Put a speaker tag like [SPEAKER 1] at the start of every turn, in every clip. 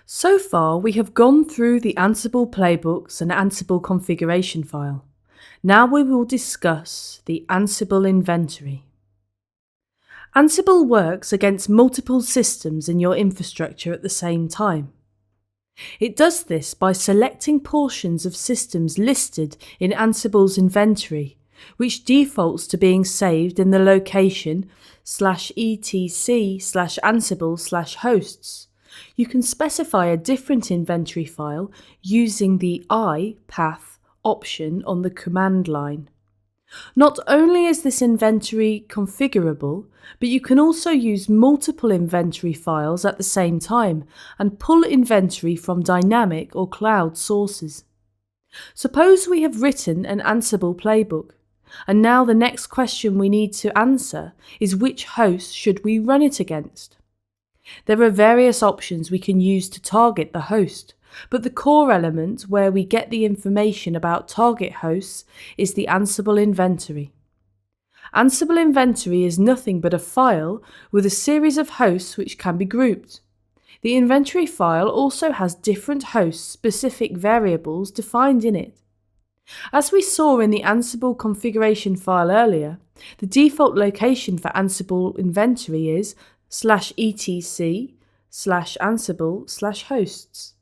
[SPEAKER 1] So far, we have gone through the Ansible playbooks and Ansible configuration file. Now we will discuss the Ansible inventory. Ansible works against multiple systems in your infrastructure at the same time. It does this by selecting portions of systems listed in Ansible's inventory, which defaults to being saved in the location /etc/ansible/hosts. You can specify a different inventory file using the I path option on the command line. Not only is this inventory configurable, but you can also use multiple inventory files at the same time and pull inventory from dynamic or cloud sources. Suppose we have written an Ansible playbook, and now the next question we need to answer is which host should we run it against? There are various options we can use to target the host, but the core element where we get the information about target hosts is the Ansible inventory. Ansible inventory is nothing but a file with a series of hosts which can be grouped. The inventory file also has different host-specific variables defined in it. As we saw in the Ansible configuration file earlier, the default location for Ansible inventory is /etc/ansible/hosts.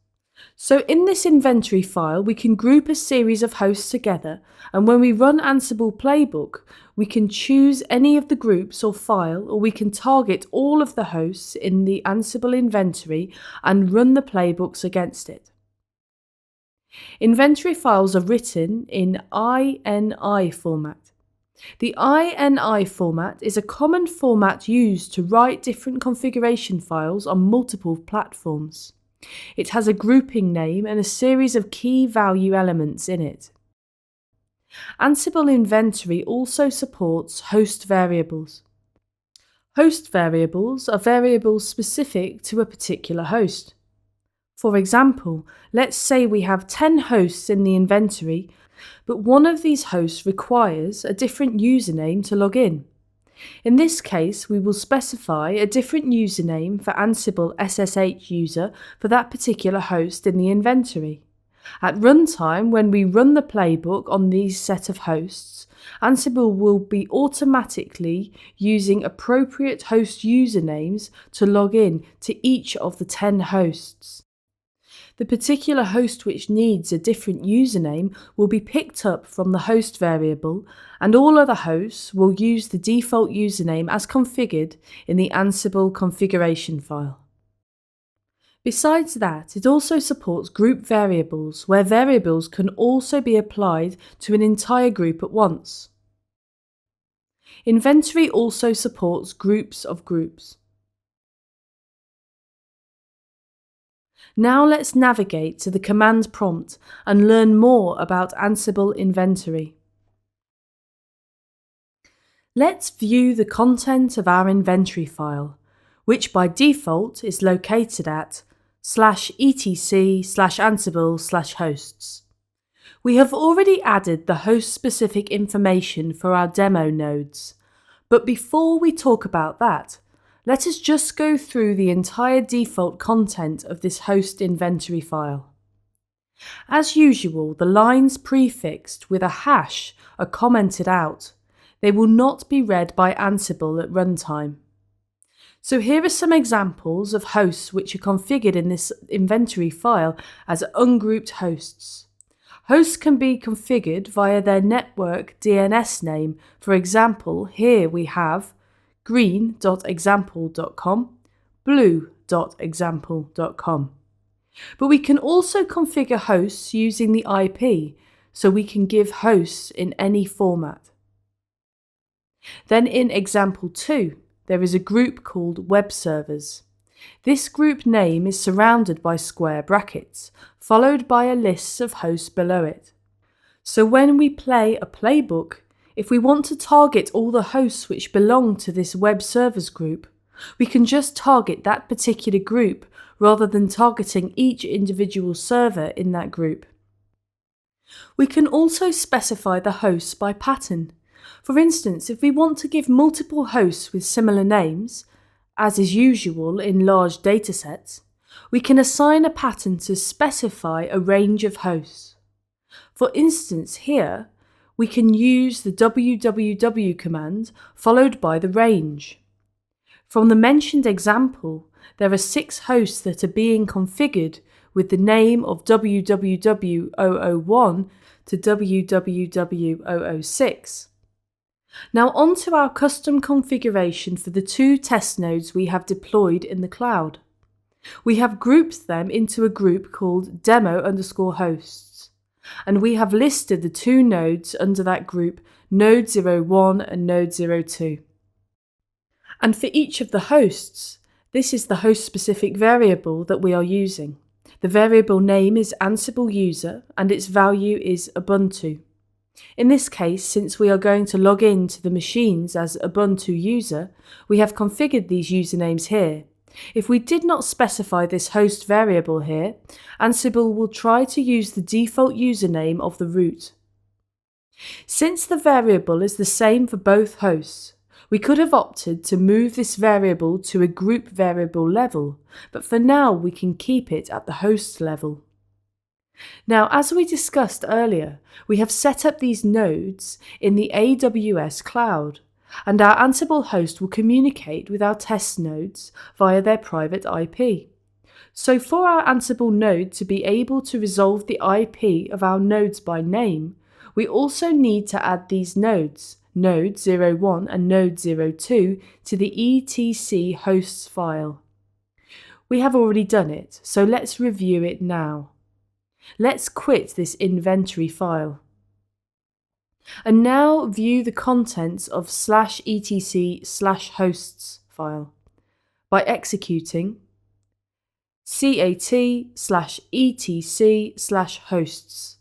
[SPEAKER 1] So in this inventory file, we can group a series of hosts together, and when we run Ansible playbook, we can choose any of the groups or file, or we can target all of the hosts in the Ansible inventory and run the playbooks against it. Inventory files are written in INI format. The INI format is a common format used to write different configuration files on multiple platforms. It has a grouping name and a series of key value elements in it. Ansible inventory also supports host variables. Host variables are variables specific to a particular host. For example, let's say we have 10 hosts in the inventory, but one of these hosts requires a different username to log in. In this case, we will specify a different username for Ansible SSH user for that particular host in the inventory. At runtime, when we run the playbook on these set of hosts, Ansible will be automatically using appropriate host usernames to log in to each of the 10 hosts. The particular host which needs a different username will be picked up from the host variable, and all other hosts will use the default username as configured in the Ansible configuration file. Besides that, it also supports group variables, where variables can also be applied to an entire group at once. Inventory also supports groups of groups. Now let's navigate to the command prompt and learn more about Ansible inventory. Let's view the content of our inventory file, which by default is located at /etc/ansible/hosts. We have already added the host-specific information for our demo nodes, but before we talk about that, let us just go through the entire default content of this host inventory file. As usual, the lines prefixed with a hash are commented out. They will not be read by Ansible at runtime. So here are some examples of hosts which are configured in this inventory file as ungrouped hosts. Hosts can be configured via their network DNS name. For example, here we have green.example.com, blue.example.com. But we can also configure hosts using the IP, so we can give hosts in any format. Then in example 2, there is a group called web servers. This group name is surrounded by square brackets, followed by a list of hosts below it. So when we play a playbook, if we want to target all the hosts which belong to this web servers group, we can just target that particular group rather than targeting each individual server in that group. We can also specify the hosts by pattern. For instance, if we want to give multiple hosts with similar names, as is usual in large datasets, We can assign a pattern to specify a range of hosts. For instance, here, we can use the www command followed by the range. From the mentioned example, there are 6 hosts that are being configured with the name of www.001 to www.006. Now on to our custom configuration for the 2 test nodes we have deployed in the cloud. We have grouped them into a group called demo_hosts, and we have listed the 2 nodes under that group, node 01 and node 02. And for each of the hosts, this is the host-specific variable that we are using. The variable name is Ansible user and its value is Ubuntu. In this case, since we are going to log in to the machines as Ubuntu user, we have configured these usernames here. If we did not specify this host variable here, Ansible will try to use the default username of the root. Since the variable is the same for both hosts, we could have opted to move this variable to a group variable level, but for now we can keep it at the host level. Now, as we discussed earlier, we have set up these nodes in the AWS cloud, and our Ansible host will communicate with our test nodes via their private IP. So for our Ansible node to be able to resolve the IP of our nodes by name, we also need to add these nodes, node 01 and node 02, to the etc hosts file. We have already done it, so let's review it now. Let's quit this inventory file. And now view the contents of /etc/hosts file by executing cat/etc/hosts.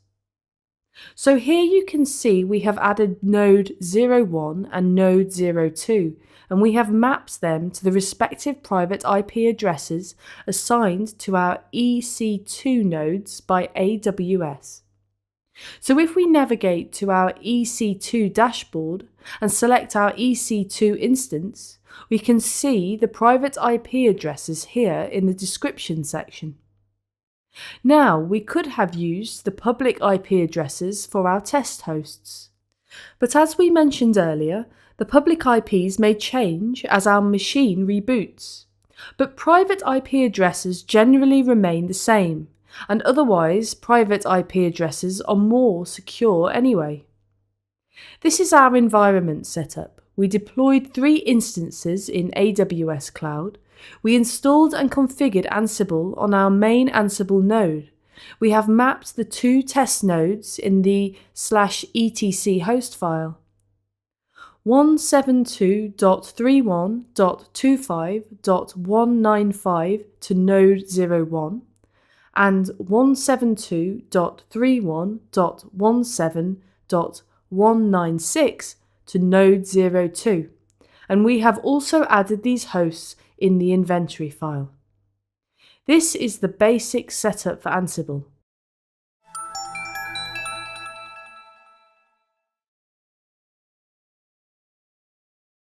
[SPEAKER 1] So here you can see we have added node 01 and node 02, and we have mapped them to the respective private IP addresses assigned to our EC2 nodes by AWS. So if we navigate to our EC2 dashboard and select our EC2 instance, we can see the private IP addresses here in the description section. Now, we could have used the public IP addresses for our test hosts. But as we mentioned earlier, the public IPs may change as our machine reboots. But private IP addresses generally remain the same, and otherwise private IP addresses are more secure anyway. This is our environment setup. We deployed 3 instances in AWS Cloud. We installed and configured Ansible on our main Ansible node. We have mapped the 2 test nodes in the /etc host file. 172.31.25.195 to node 01 and 172.31.17.196 to node 02. And we have also added these hosts in the inventory file. This is the basic setup for Ansible.